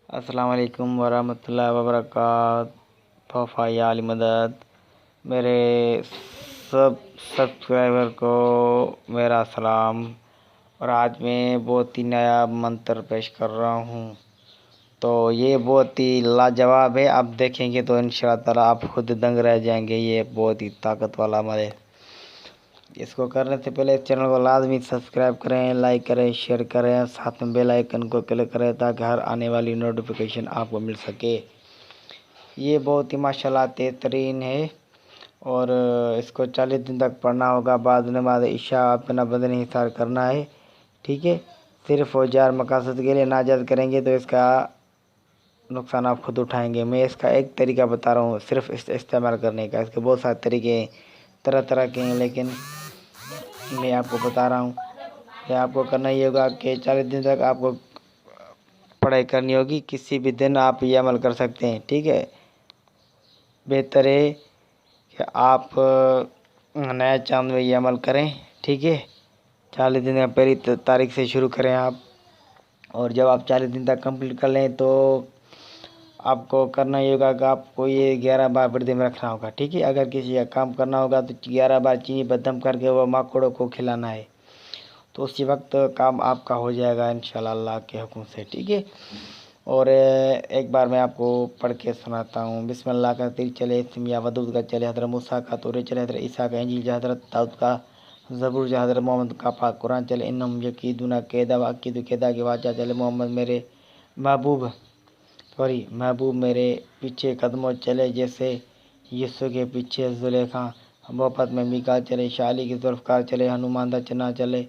السلام علیکم ورحمۃ اللہ وبرکاتہ۔ تحفہ یا علی مدد، میرے سب سبسکرائبر کو میرا سلام۔ اور آج میں بہت ہی نیا منتر پیش کر رہا ہوں، تو یہ بہت ہی لاجواب ہے۔ آپ دیکھیں گے تو انشاءاللہ تعالیٰ آپ خود دنگ رہ جائیں گے۔ یہ بہت ہی طاقت والا عمل ہے۔ اس کو کرنے سے پہلے اس چینل کو لازمی سبسکرائب کریں، لائک کریں، شیئر کریں، ساتھ میں بیل آئیکن کو کلک کریں تاکہ ہر آنے والی نوٹیفیکیشن آپ کو مل سکے۔ یہ بہت ہی ماشاءاللہ تیز ترین ہے اور اس کو 40 دن تک پڑھنا ہوگا۔ بعد نماز عشاء اپنا بدن حصار کرنا ہے، ٹھیک ہے۔ صرف اور جار مقاصد کے لیے ناجائز کریں گے تو اس کا نقصان آپ خود اٹھائیں گے۔ میں اس کا ایک طریقہ بتا رہا ہوں صرف استعمال کرنے کا۔ اس کے بہت سارے طریقے ہیں، طرح طرح کے ہیں، لیکن میں آپ کو بتا رہا ہوں کہ آپ کو کرنا یہ ہوگا کہ 40 دن تک آپ کو پڑھائی کرنی ہوگی۔ کسی بھی دن آپ یہ عمل کر سکتے ہیں، ٹھیک ہے۔ بہتر ہے کہ آپ نیا چاند میں یہ عمل کریں، ٹھیک ہے۔ 40 دن پہلی تاریخ سے شروع کریں آپ، اور جب آپ 40 دن تک کمپلیٹ کر لیں تو آپ کو کرنا یہ ہوگا کہ آپ کو یہ 11 بار بردے میں رکھنا ہوگا، ٹھیک ہے۔ اگر کسی کا کام کرنا ہوگا تو 11 بار چینی بدم کر کے وہ ماکڑوں کو کھلانا ہے، تو اسی وقت کام آپ کا ہو جائے گا انشاءاللہ اللہ کے حکم سے، ٹھیک ہے۔ اور ایک بار میں آپ کو پڑھ کے سناتا ہوں۔ بسم اللہ کا تیر چلے، اسم یا ودود کا چلے، حضرت موسیٰ کا تورے چلے، حضرت عیسیٰ کا انجیل، حضرت داؤد کا زبور، حضرت محمد کا پاک قرآن چلے۔ انہم یکیدون کیدا واقعید کیدا کے واجہ چلے۔ محمد میرے محبوب میرے پیچھے قدموں چلے، جیسے یسوع کے پیچھے زلیخا۔ محبت میں میکال چلے، شالی کی ذوالفقار چلے، ہنوماندہ چنا چلے،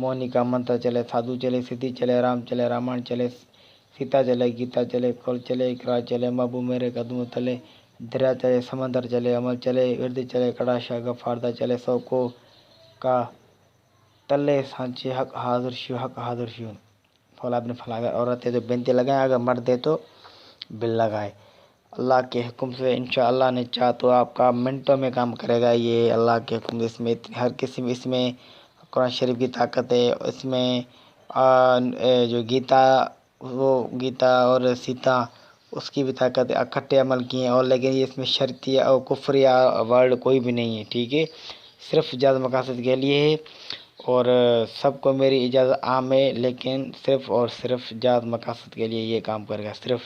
مونی کا منتر چلے، سادھو چلے، سدھی چلے، رام چلے، رامان چلے، سیتا چلے، گیتا چلے، کل چلے، اقرا چلے۔ محبوب میرے قدموں تلے دریا چلے، سمندر چلے، عمل چلے، ورد چلے، کڑاشا غفاردہ چلے، سو کو کا تلے سانچے، حق حاضر شیو، حق حاضر شیو۔ فولا ابن فلا، اگر عورت ہے تو بنتی لگائیں، اگر مرد ہے تو بل لگائے۔ اللہ کے حکم سے انشاءاللہ نے چاہ تو آپ کا منٹوں میں کام کرے گا یہ اللہ کے حکم سے۔ اس میں ہر قسم، اس میں قرآن شریف کی طاقت ہے، اس میں جو گیتا، وہ گیتا اور سیتا اس کی بھی طاقت ہے، اکٹھے عمل کیے ہیں، اور لیکن اس میں شرطیہ اور کفر یا ورڈ کوئی بھی نہیں ہے، ٹھیک ہے۔ صرف جائز مقاصد کے لیے ہے، اور سب کو میری اجازت عام ہے، لیکن صرف اور صرف جائز مقاصد کے لیے یہ کام کرے گا، صرف